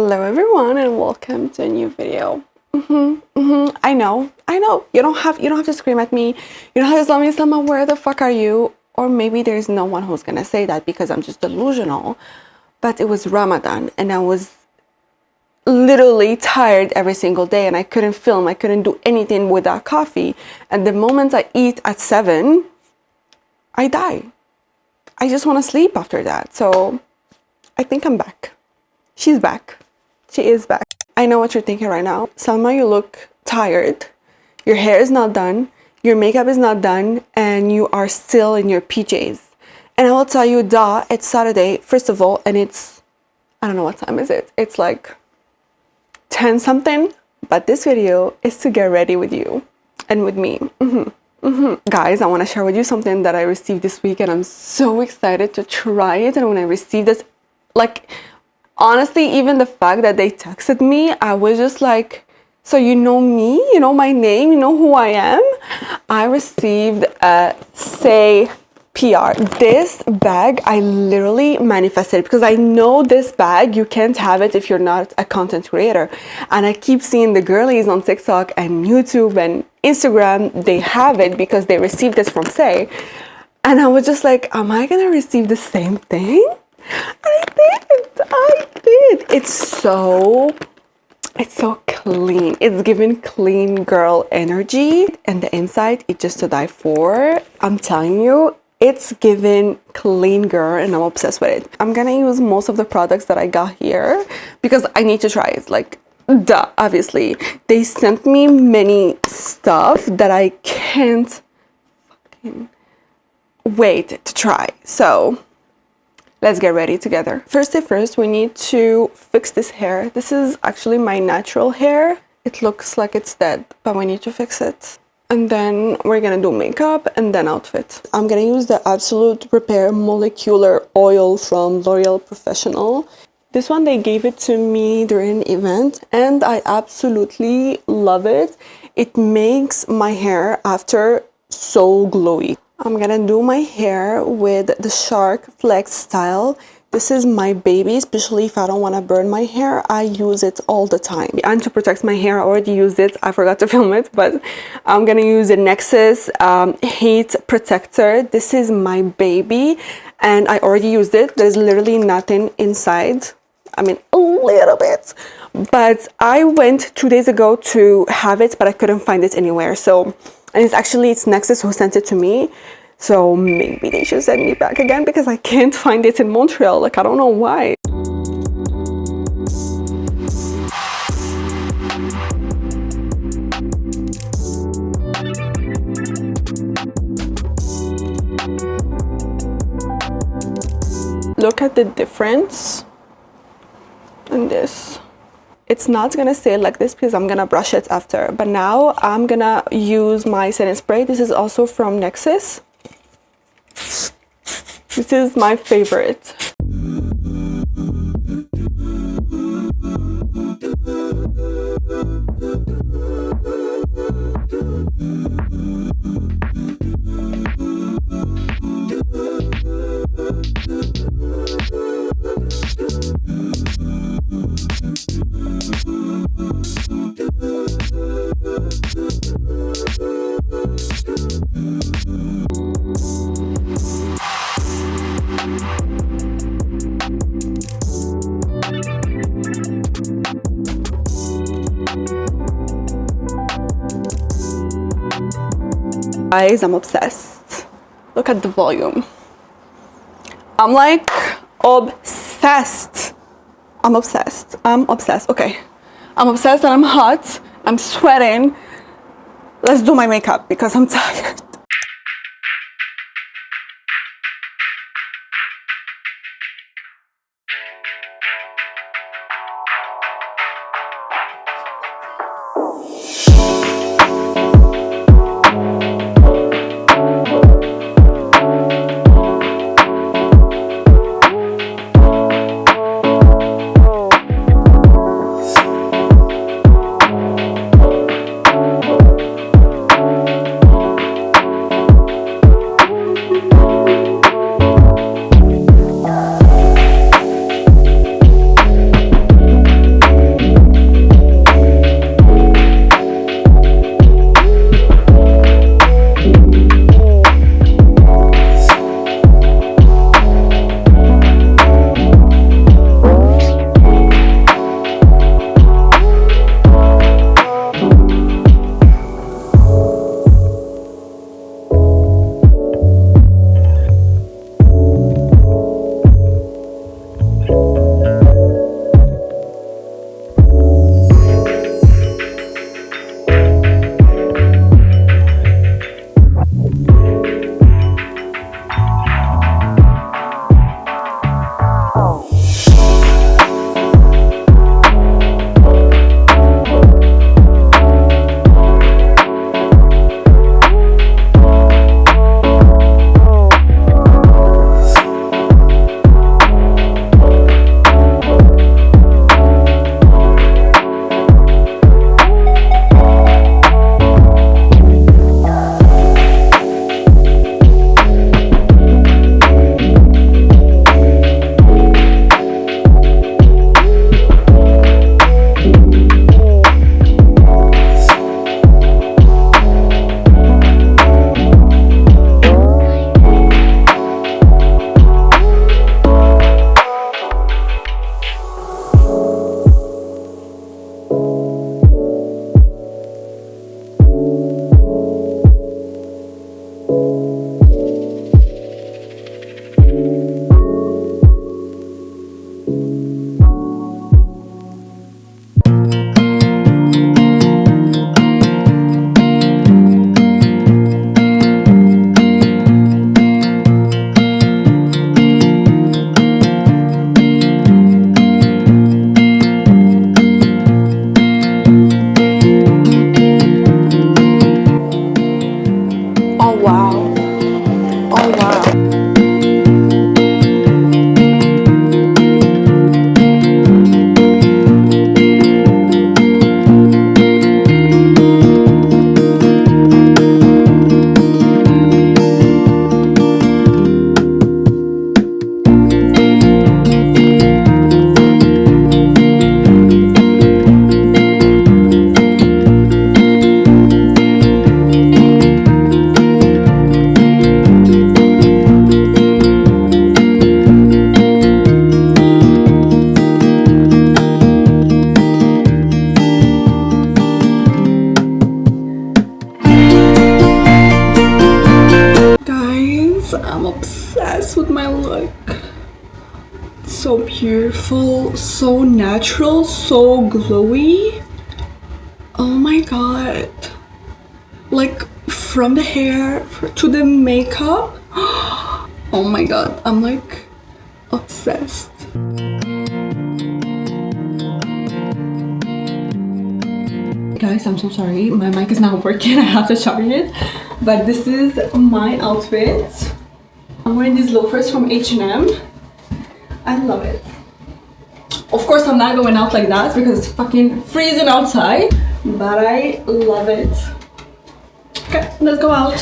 Hello everyone and welcome to a new video. I know. You don't have to scream at me. You don't have to tell me, Selma, where the fuck are you? Or maybe there's no one who's gonna say that because I'm just delusional. But it was Ramadan and I was literally tired every single day and I couldn't film. I couldn't do anything without coffee. And the moment I eat at 7, I die. I just want to sleep after that. So I think I'm back. She's back. She is back. I know what you're thinking right now. Selma, you look tired. Your hair is not done. Your makeup is not done. And you are still in your PJs. And I will tell you, it's Saturday, first of all. And it's, I don't know what time is it. It's like 10 something. But this video is to get ready with you and with me. Guys, I want to share with you something that I received this week. And I'm so excited to try it. And when I received this, like, honestly, even the fact that they texted me, I was just like, so you know me, you know my name, you know who I am. I received a Saie PR. This bag, I literally manifested because I know this bag, you can't have it if you're not a content creator. And I keep seeing the girlies on TikTok and YouTube and Instagram, they have it because they received this from Saie. And I was just like, am I gonna receive the same thing? I did. It's so clean. It's giving clean girl energy, and the inside, it's just to die for. I'm telling you, it's giving clean girl, and I'm obsessed with it. I'm gonna use most of the products that I got here because I need to try it. Like, duh, obviously. They sent me many stuff that I can't fucking wait to try. So let's get ready together. First thing first, we need to fix this hair. This is actually my natural hair. It looks like it's dead, but we need to fix it. And then we're gonna do makeup and then outfit. I'm gonna use the Absolut Repair Molecular Oil from L'Oreal Professionnel. This one, they gave it to me during an event and I absolutely love it. It makes my hair after so glowy. I'm gonna do my hair with the Shark flextyle. This is my baby, especially if I don't want to burn my hair. I use it all the time. And to protect my hair, I already used it. I forgot to film it, but I'm gonna use the Nexxus heat protector. This is my baby and I already used it. There's literally nothing inside. I mean, a little bit, but I went 2 days ago to have it, but I couldn't find it anywhere. So, and it's Nexxus who sent it to me. So maybe they should send me back again because I can't find it in Montreal. Like, I don't know why. Look at the difference in this. It's not gonna stay like this because I'm gonna brush it after. But now I'm gonna use my setting spray. This is also from Nexxus. This is my favorite. Guys, I'm obsessed. Look at the volume. I'm like obsessed. I'm obsessed. Okay. I'm obsessed and I'm hot. I'm sweating. Let's do my makeup because I'm tired. obsessed with my look. So beautiful, so natural, so glowy. Oh my god. Like from the hair to the makeup. Oh my god, I'm like obsessed. Guys, I'm so sorry, my mic is not working. I have to charge it. But this is my outfit. I'm wearing these loafers from H&M. I love it. Of course, I'm not going out like that because it's fucking freezing outside. But I love it. Okay, let's go out.